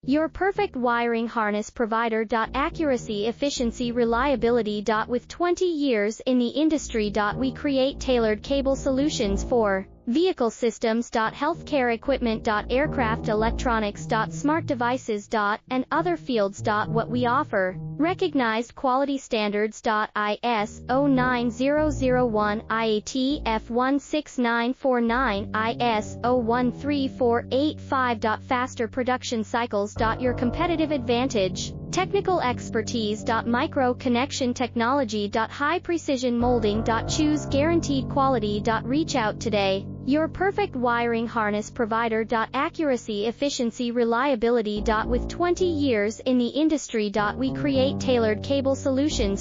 Your perfect wiring harness provider. Accuracy, efficiency, reliability. With 20 years in the industry. We create tailored cable solutions for vehicle systems. Healthcare equipment. Aircraft electronics. Smart devices. And other fields. What we offer: recognized quality standards. ISO 9001, IATF 16949, ISO 13485. Faster production cycles. Your competitive advantage: technical expertise. Micro connection technology. High precision molding. Choose guaranteed quality. Reach out today. Your perfect wiring harness provider. Accuracy, efficiency, reliability. With 20 years in the industry. We create tailored cable solutions